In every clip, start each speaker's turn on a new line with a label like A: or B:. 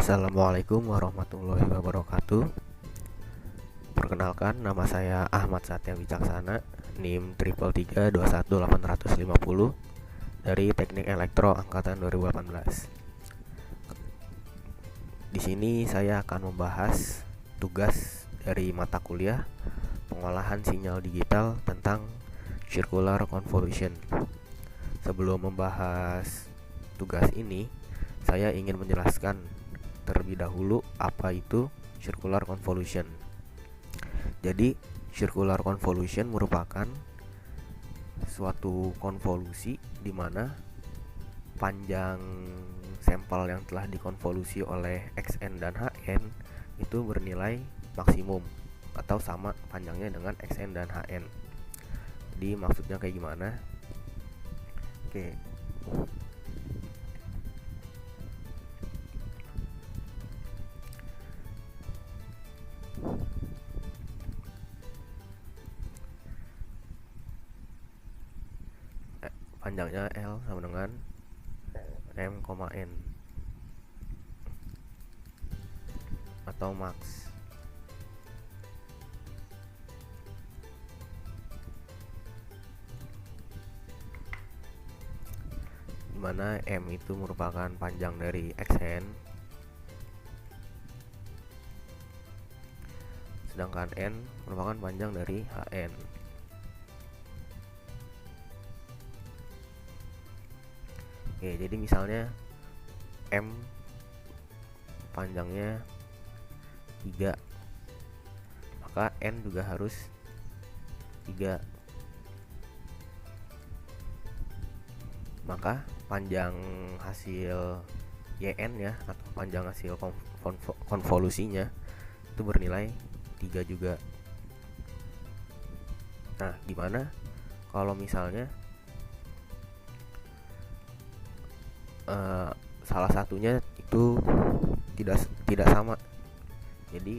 A: Assalamualaikum warahmatullahi wabarakatuh. Perkenalkan, nama saya Ahmad Satya Wicaksana, NIM 3332180 dari Teknik Elektro angkatan 2018. Di sini saya akan membahas tugas dari mata kuliah pengolahan sinyal digital tentang circular convolution. Sebelum membahas tugas ini, saya ingin menjelaskan terlebih dahulu apa itu circular convolution. Jadi, circular convolution merupakan suatu konvolusi di mana panjang sampel yang telah dikonvolusi oleh Xn dan Hn itu bernilai maksimum atau sama panjangnya dengan Xn dan Hn. Jadi maksudnya kayak gimana? Oke. Panjangnya L sama dengan M, N atau max. Dimana M itu merupakan panjang dari Xn, sedangkan N merupakan panjang dari Hn. Oke, jadi misalnya M panjangnya 3, maka N juga harus 3. Maka panjang hasil YN ya, atau panjang hasil konvolusinya itu bernilai 3 juga. Nah, gimana kalau misalnya salah satunya itu tidak sama? Jadi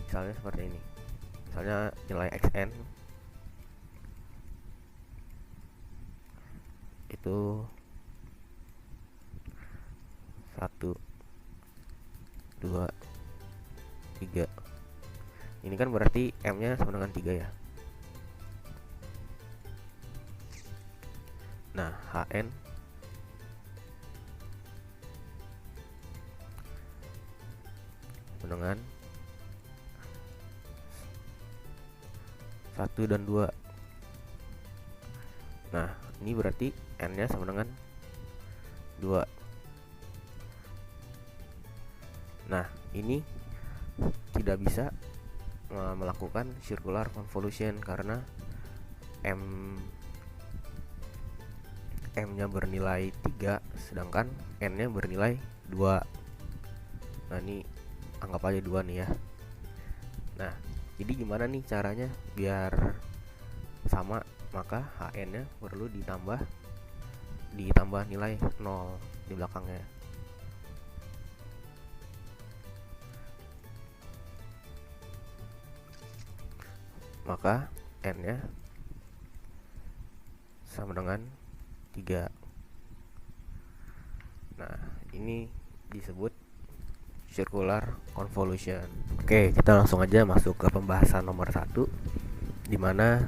A: misalnya seperti ini. Misalnya nilai Xn itu 1, 2, 3. Ini kan berarti M-nya sama dengan 3 ya. Nah, Hn dengan 1 dan 2. Nah, ini berarti N-nya sama dengan 2. Nah, ini tidak bisa melakukan circular convolution karena M-nya bernilai 3 sedangkan N-nya bernilai 2. Nah, ini anggap aja 2 nih ya. Nah, jadi gimana nih caranya biar sama? Maka Hn-nya perlu ditambah nilai 0 di belakangnya. Maka N-nya sama dengan 3. Nah, ini disebut circular convolution. Oke, kita langsung aja masuk ke pembahasan nomor 1, dimana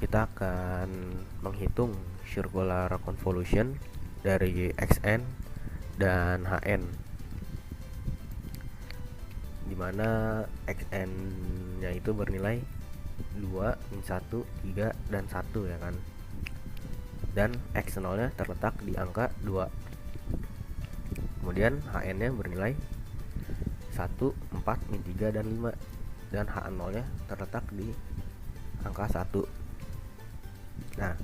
A: kita akan menghitung circular convolution dari Xn dan Hn, dimana Xn nya itu bernilai 2, 1, 3, dan 1 ya kan. Dan X0 nya terletak di angka 2. Kemudian Hn nya bernilai 1, 4, 3, dan 5. Dan H0 nya terletak di angka 1. Nah,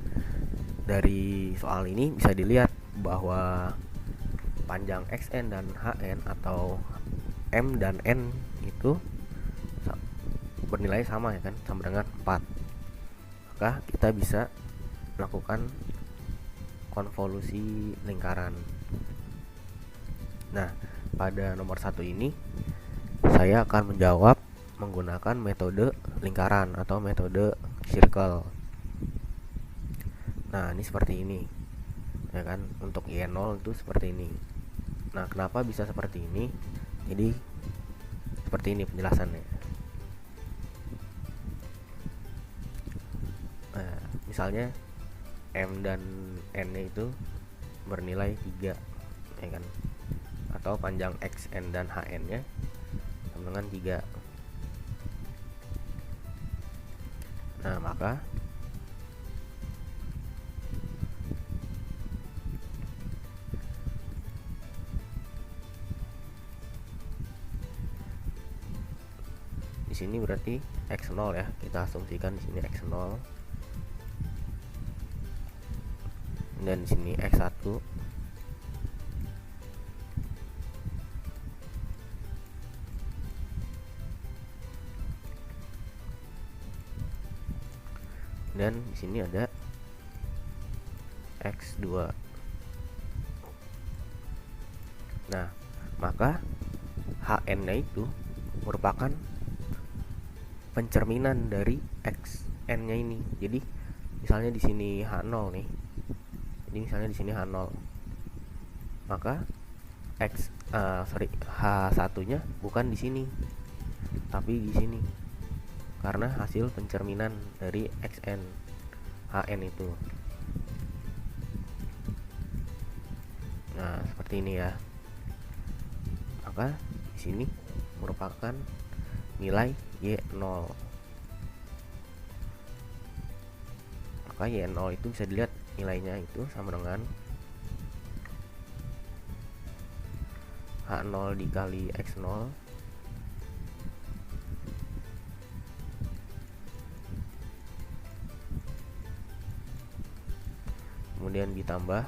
A: dari soal ini bisa dilihat bahwa panjang Xn dan Hn atau M dan N itu bernilai sama ya kan, sama dengan 4. Maka kita bisa melakukan konvolusi lingkaran. Nah, pada nomor 1 ini saya akan menjawab menggunakan metode lingkaran atau metode circle. Nah, ini seperti ini. ya kan. Untuk Y0 itu seperti ini. Nah, kenapa bisa seperti ini? Jadi seperti ini penjelasannya. Nah, misalnya M dan N-nya itu bernilai 3, ya kan, atau panjang XN dan HN-nya sama dengan 3. Nah, maka di sini berarti X0 ya, kita asumsikan di sini X0, dan di sini X1, dan di sini ada X2. Nah, maka HN-nya itu merupakan pencerminan dari XN-nya ini. Jadi misalnya di sini H0 nih. Jadi misalnya di sini H0. Maka H1-nya bukan di sini, tapi di sini. Karena hasil pencerminan dari XN HN itu. Nah, seperti ini ya. Maka di sini merupakan nilai Y0. Maka Y0 itu bisa dilihat nilainya itu sama dengan H0 dikali X0 kemudian ditambah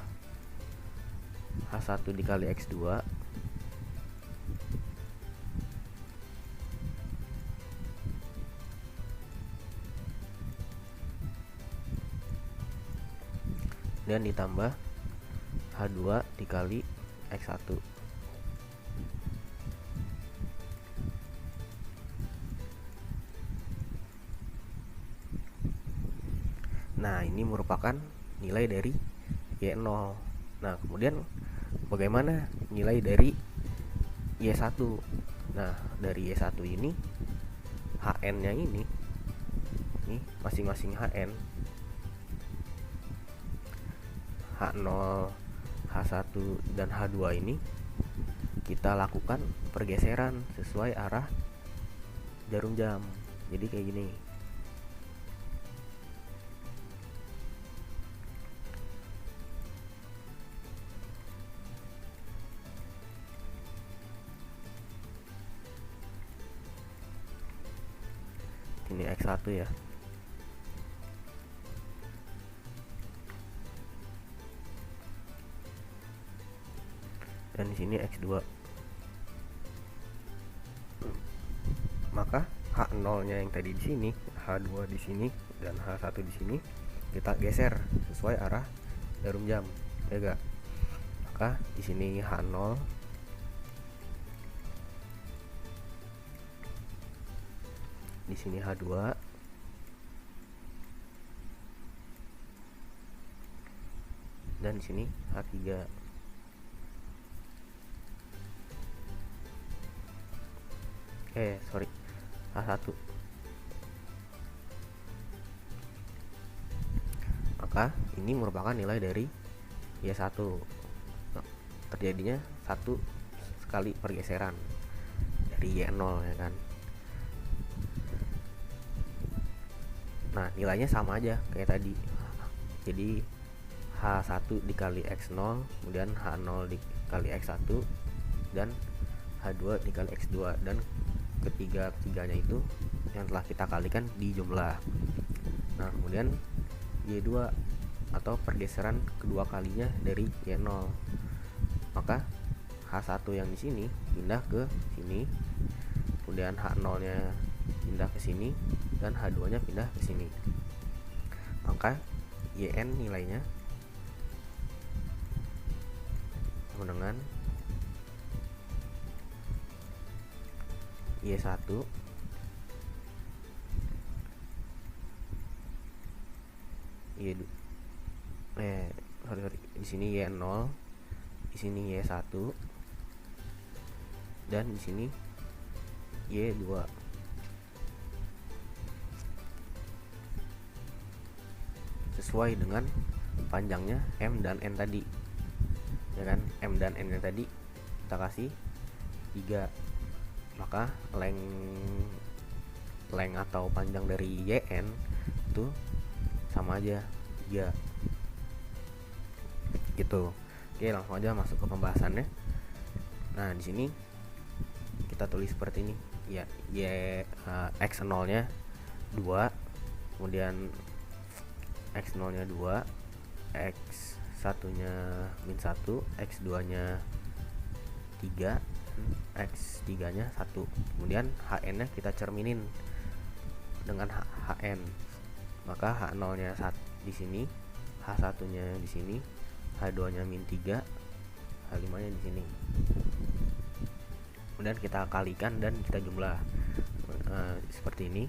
A: H1 dikali X2 dan ditambah H2 dikali X1. Nah, ini merupakan nilai dari Y0. Nah, kemudian bagaimana nilai dari Y1? Nah, dari Y1 ini HN-nya ini masing-masing HN H0, H1 dan H2 ini kita lakukan pergeseran sesuai arah jarum jam. Jadi kayak gini. Ini X1 ya. Dan di sini X2. Maka H0-nya yang tadi di sini, H2 di sini dan H1 di sini kita geser sesuai arah jarum jam, ya enggak? Maka di sini H0 di sini H2 dan di sini H3. H1. Maka ini merupakan nilai dari Y1. Terjadinya satu sekali pergeseran dari Y0, ya kan. Nah, nilainya sama aja kayak tadi. Jadi H1 dikali X0, kemudian H0 dikali X1 dan H2 dikali X2, dan ketiga-tiganya itu yang telah kita kalikan di jumlah. Nah, kemudian Y2 atau pergeseran kedua kalinya dari Y0. Maka H1 yang di sini pindah ke sini, kemudian H0-nya pindah ke sini dan H2-nya pindah ke sini. Maka YN nilainya sama dengan Y1 Y2 sorry di sini Y0, di sini Y1, dan di sini Y2. Sesuai dengan panjangnya M dan N tadi, ya kan? M dan N tadi kita kasih 3, maka length atau panjang dari YN itu sama aja 3 gitu. Oke, langsung aja masuk ke pembahasannya. Nah, di sini kita tulis seperti ini ya, x0 nya 2, kemudian x0 nya 2, x1 nya min 1, x2 nya 3, x3 nya 1. Kemudian hn nya kita cerminin dengan hn, maka h0 nya di sini, h1 nya di sini, h2 nya min 3, h5 nya di sini. Kemudian kita kalikan dan kita jumlah seperti ini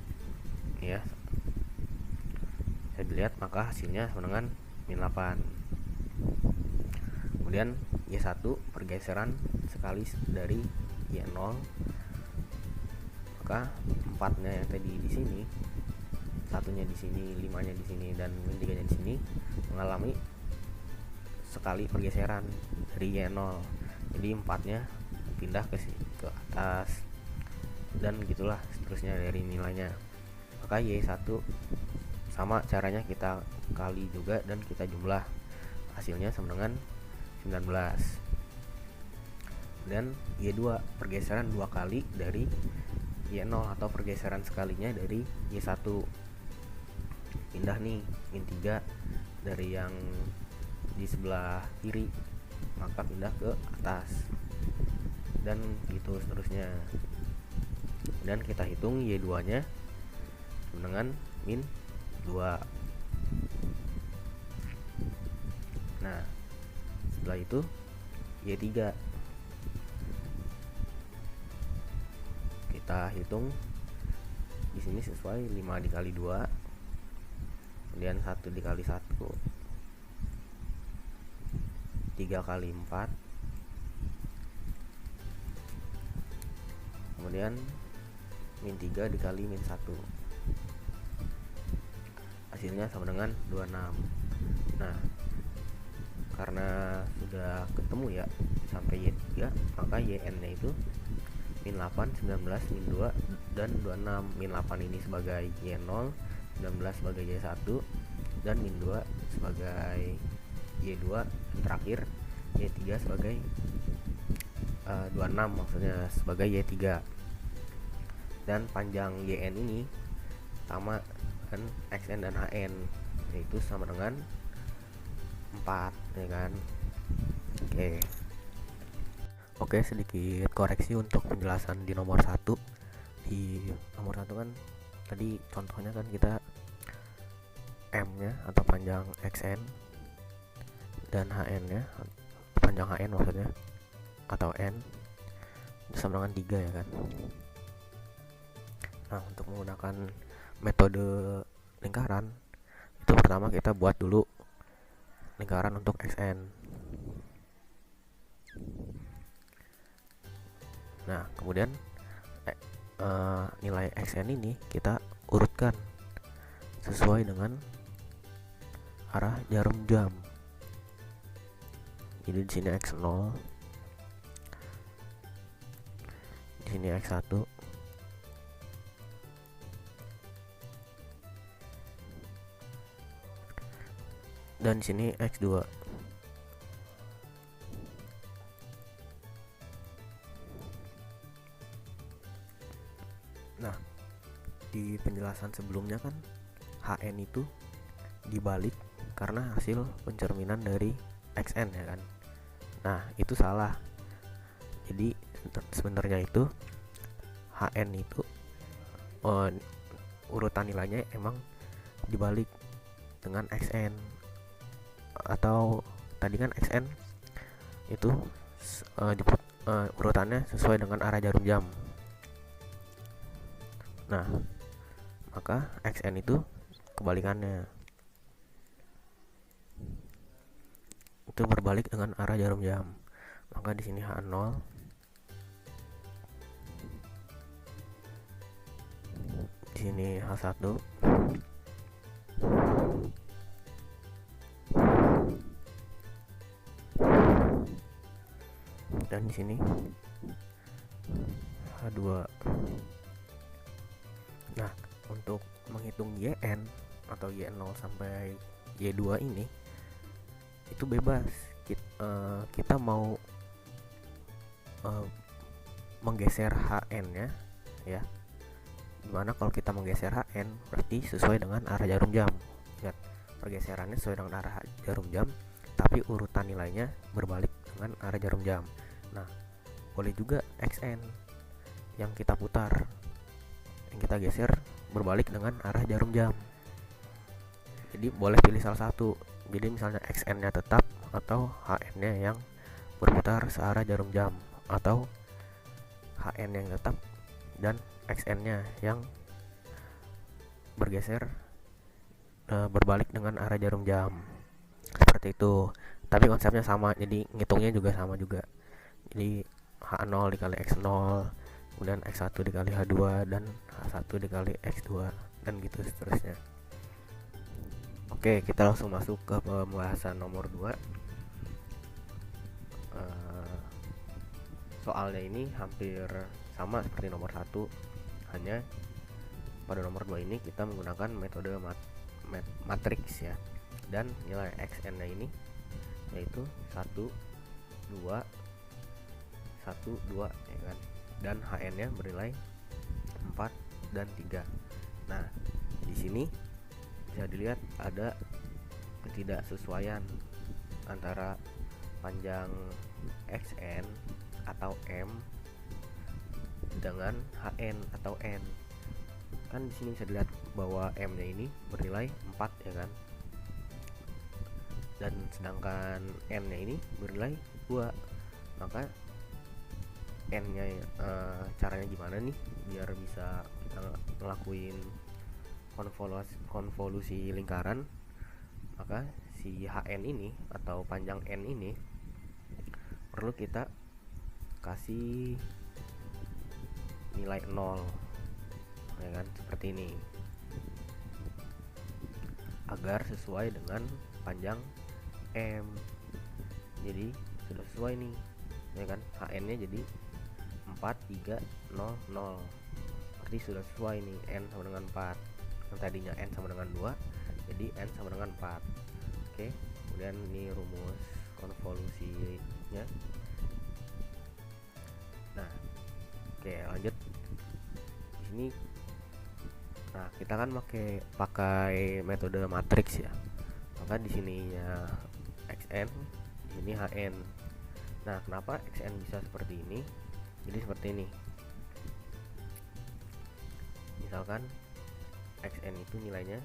A: ya. Saya dilihat, maka hasilnya sama dengan min 8. Kemudian Y1 pergeseran sekali dari Y0, maka 4 nya yang tadi di sini, 1 nya di sini, 5 nya di sini, dan min 3 nya di sini mengalami sekali pergeseran dari Y0. Jadi 4 nya pindah ke atas, dan gitulah seterusnya dari nilainya. Maka Y1 sama caranya, kita kali juga dan kita jumlah, hasilnya sama dengan 19. Dan Y2 pergeseran 2 kali dari Y0 atau pergeseran sekalinya dari Y1, pindah nih min 3 dari yang di sebelah kiri, maka pindah ke atas, dan gitu seterusnya. Dan kita hitung Y2 nya dengan min 2. Nah, setelah itu Y3 kita hitung di sini sesuai 5 dikali 2, kemudian 1 dikali 1, 3 kali 4, kemudian min 3 dikali min 1, hasilnya sama dengan 26. Nah, karena sudah ketemu ya sampai Y3, maka YN nya itu min 8, 19, min 2, dan 26. Min 8 ini sebagai Y0, 19 sebagai Y1, dan min 2 sebagai Y2, dan terakhir Y3 sebagai 26 maksudnya sebagai Y3. Dan panjang YN ini sama dengan XN dan HN, yaitu sama dengan 4, ya kan? Oke, sedikit koreksi untuk penjelasan di nomor 1. Di nomor 1 kan tadi contohnya kan kita M nya atau panjang XN dan HN nya, panjang HN maksudnya, atau N itu sama dengan 3, ya kan? Nah, untuk menggunakan metode lingkaran, itu pertama kita buat dulu lingkaran untuk XN. Nah, kemudian nilai XN ini kita urutkan sesuai dengan arah jarum jam. Jadi di sini X0, di sini X1, dan di sini X2. Nah, di penjelasan sebelumnya kan HN itu dibalik karena hasil pencerminan dari XN, ya kan? Nah, itu salah. Jadi sebenarnya itu HN itu urutan nilainya emang dibalik dengan XN, atau tadi kan XN itu urutannya sesuai dengan arah jarum jam. Nah, maka XN itu kebalikannya. itu berbalik dengan arah jarum jam. Maka di sini H0, di sini H1, dan di sini H2. Nah, untuk menghitung YN atau Y0 sampai Y2 ini itu bebas. Kita mau menggeser HN-nya ya. Dimana kalau kita menggeser HN berarti sesuai dengan arah jarum jam. Ingat, pergeserannya sesuai dengan arah jarum jam, tapi urutan nilainya berbalik dengan arah jarum jam. Nah, boleh juga XN yang kita putar, yang kita geser berbalik dengan arah jarum jam. Jadi boleh pilih salah satu. Jadi misalnya XN-nya tetap atau HN-nya yang berputar searah jarum jam, atau HN yang tetap dan XN-nya yang bergeser berbalik dengan arah jarum jam. Seperti itu. Tapi konsepnya sama, jadi ngitungnya juga sama juga. Jadi H0 dikali X0, kemudian X1 dikali H2, dan H1 dikali X2, dan gitu seterusnya. Oke, kita langsung masuk ke pembahasan nomor 2. Soalnya ini hampir sama seperti nomor 1, hanya pada nomor 2 ini kita menggunakan metode matriks ya. Dan nilai XN-nya ini yaitu 1, 2, 1, 2 ya kan. Dan HN-nya bernilai 4 dan 3. Nah, di sini bisa dilihat ada ketidaksesuaian antara panjang XN atau M dengan HN atau N. Kan di sini bisa dilihat bahwa M-nya ini bernilai 4 ya kan. Dan sedangkan N-nya ini bernilai 2. Maka N-nya caranya gimana nih biar bisa kita ngelakuin konvolusi lingkaran? Maka si HN ini atau panjang N ini perlu kita kasih nilai 0 ya kan, seperti ini, agar sesuai dengan panjang M. Jadi sudah sesuai nih ya kan, HN nya jadi 4, 3, 0, 0. Berarti sudah sesuai nih, N sama dengan 4. Yang tadinya N sama dengan 2 jadi N sama dengan 4. Oke, kemudian ini rumus konvolusinya. Nah, oke, lanjut. Di sini nah, kita kan pakai metode matriks ya. Maka di sininya XN, di sini HN. Nah, kenapa XN bisa seperti ini? Jadi seperti ini. Misalkan XN itu nilainya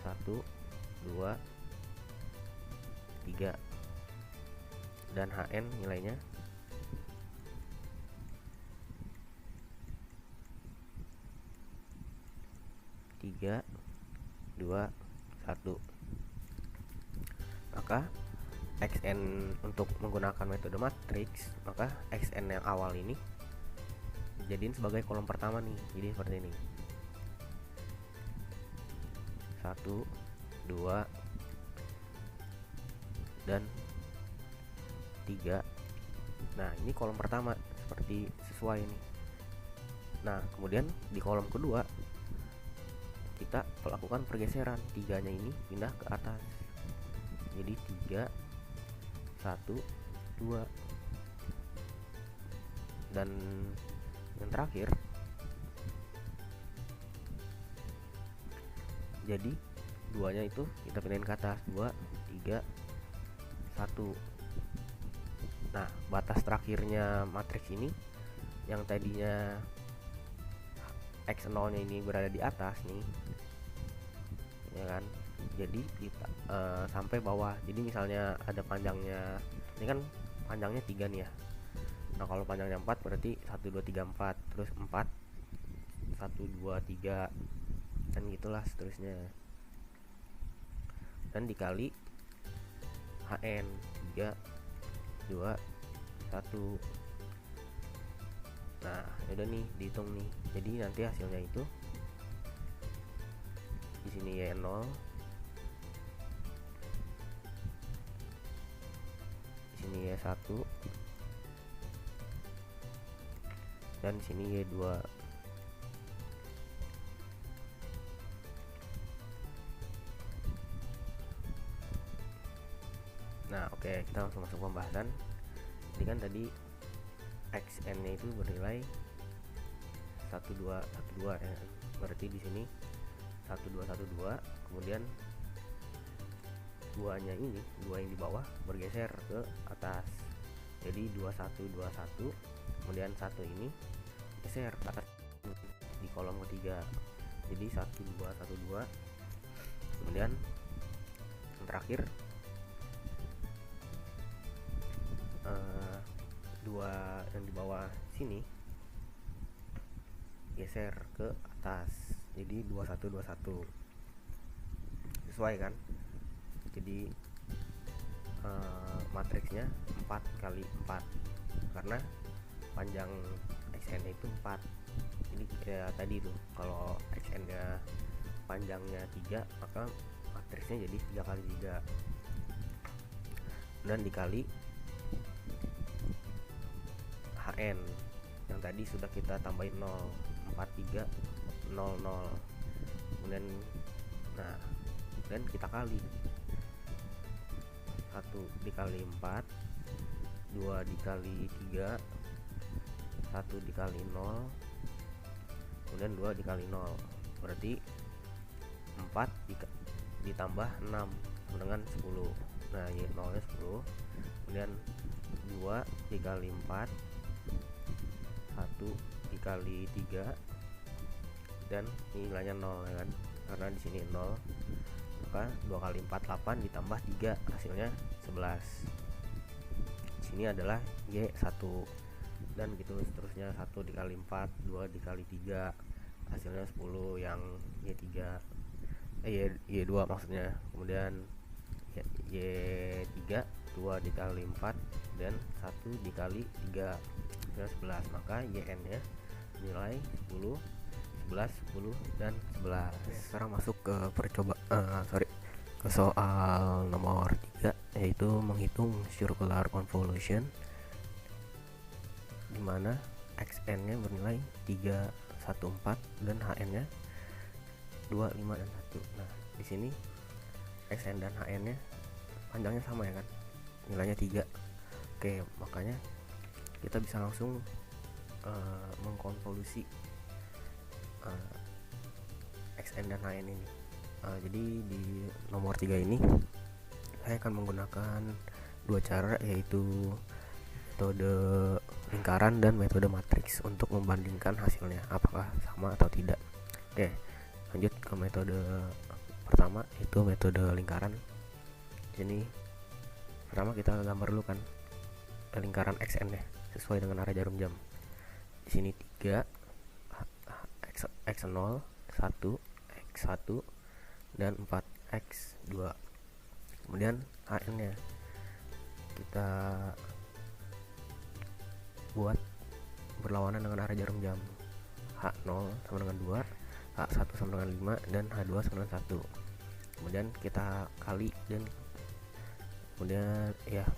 A: 1, 2, 3, dan HN nilainya 3, 2, 1. Maka XN untuk menggunakan metode matriks, maka XN yang awal ini dijadiin sebagai kolom pertama nih. Jadi seperti ini, 1, 2, dan 3. Nah, ini kolom pertama seperti sesuai nih. Nah, kemudian di kolom kedua kita melakukan pergeseran, 3-nya ini pindah ke atas. Jadi 3, 1, 2. Dan yang terakhir, jadi 2-nya itu kita pindahin ke atas, 2, 3, 1. Nah, batas terakhirnya matriks ini yang tadinya X0 nya ini berada di atas nih ya kan, jadi kita sampai bawah. Jadi misalnya ada panjangnya, ini kan panjangnya 3 nih ya. Nah, kalau panjangnya 4 berarti 1, 2, 3, 4, terus 4, 1, 2, 3, dan gitulah seterusnya, dan dikali HN 3 2 1. Nah udah nih dihitung nih, jadi nanti hasilnya itu di sini Y0, di sini Y1, dan di sini Y2. Nah oke, kita langsung masuk pembahasan. Jadi kan tadi xn nya itu bernilai 1212 ya. Berarti di sini 1212, kemudian duanya ini, dua yang di bawah bergeser ke atas. Jadi 2121, kemudian satu ini geser ke atas di kolom ketiga. Jadi 1212, kemudian yang terakhir dua yang di bawah sini geser ke atas, jadi 2121. Sesuai kan? Jadi matriksnya 4 kali 4 karena panjang xn itu 4. Jadi ya tadi tuh kalau xn nya panjangnya 3, maka matriksnya jadi 3 kali 3 dan dikali HN yang tadi sudah kita tambahin 0, 43 00. Kemudian nah, dan kita kali 1 dikali 4, 2 dikali 3, 1 dikali 0, kemudian 2 dikali 0, berarti 4 ditambah 6 dengan 10. Nah Y0 nya 10, kemudian 2 dikali 4, 1 dikali 3, dan nilainya 0 ya kan, karena di sini 0, maka 2 kali 4 8 ditambah 3 hasilnya 11. Di sini adalah Y1, dan gitu seterusnya. 1 dikali 4, 2 dikali 3 hasilnya 10 yang Y3, Y2 maksudnya. Kemudian Y3 2 dikali 4 dan 1 dikali 3 hasilnya 11, maka YN nya nilai 10, 11, 10, dan 11. Sekarang masuk ke ke soal nomor 3, yaitu menghitung circular convolution, dimana xn nya bernilai 3, 1, 4 dan hn nya 2, 5, dan 1. Nah di sini xn dan hn nya panjangnya sama ya kan, nilainya 3. Oke, makanya kita bisa langsung mengkonvolusi xn dan hn ini. Jadi di nomor 3 ini saya akan menggunakan dua cara, yaitu metode lingkaran dan metode matriks untuk membandingkan hasilnya apakah sama atau tidak. Oke, lanjut ke metode pertama, yaitu metode lingkaran. Jadi pertama kita gambar dulu kan lingkaran xn nya sesuai dengan arah jarum jam. Di sini 3, x0, 1, x1, dan 4, x2. Kemudian hn nya kita buat berlawanan dengan arah jarum jam. H0 sama dengan 2, H1 sama dengan 5, dan H2 sama dengan 1. Kemudian kita kali dan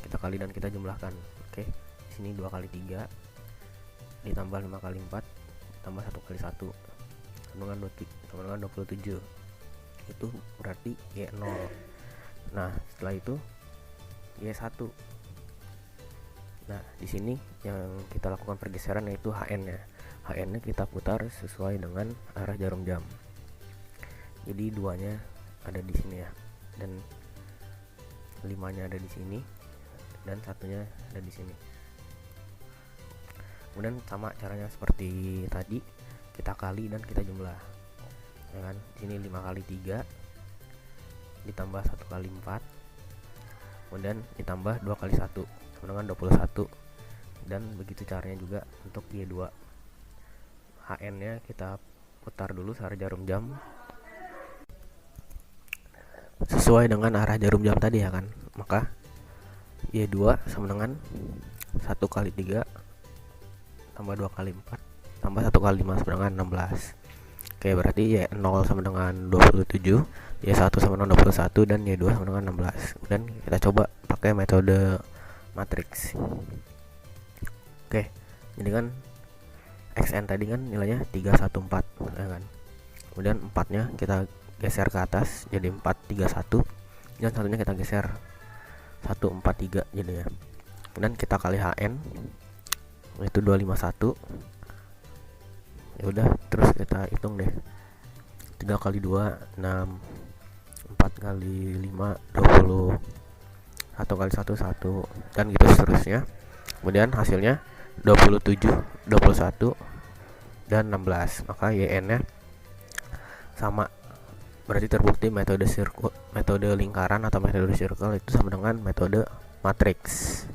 A: kita kali dan kita jumlahkan. Oke, di sini 2 kali 3 ditambah 5 kali 4 tambah 1 kali 1 sama dengan 27. Itu berarti Y0. Nah, setelah itu Y1. Nah, di sini yang kita lakukan pergeseran yaitu HN-nya. HN-nya kita putar sesuai dengan arah jarum jam. Jadi 2-nya ada di sini ya, dan 5-nya ada di sini, dan 1-nya ada di sini. Kemudian sama caranya seperti tadi, kita kali dan kita jumlah. Ya kan? Di sini 5 kali 3 ditambah 1 kali 4, kemudian ditambah 2 kali 1 sama dengan 21, dan begitu caranya juga untuk Y2. HN nya kita putar dulu searah jarum jam sesuai dengan arah jarum jam tadi ya kan. Maka Y2 sama dengan 1 kali 3 tambah 2 kali 4 tambah 1 kali 5 sama dengan 16. Oke, berarti Y0 sama dengan 27, Y1 sama dengan 21, dan Y2 sama dengan 16. Kemudian kita coba pakai metode matriks. Oke, jadi kan xn tadi kan nilainya 314 ya kan. Kemudian 4 nya kita geser ke atas jadi 431, dan satunya kita geser 143 jadi ya. Kemudian kita kali hn itu 251. Ya udah, terus kita hitung deh. 3 kali 2 6, 4 kali 5 20, 1 kali 1 1, dan gitu seterusnya. Kemudian hasilnya 27, 21, dan 16. Maka YN nya sama. Berarti terbukti metode lingkaran atau metode circle itu sama dengan metode matriks.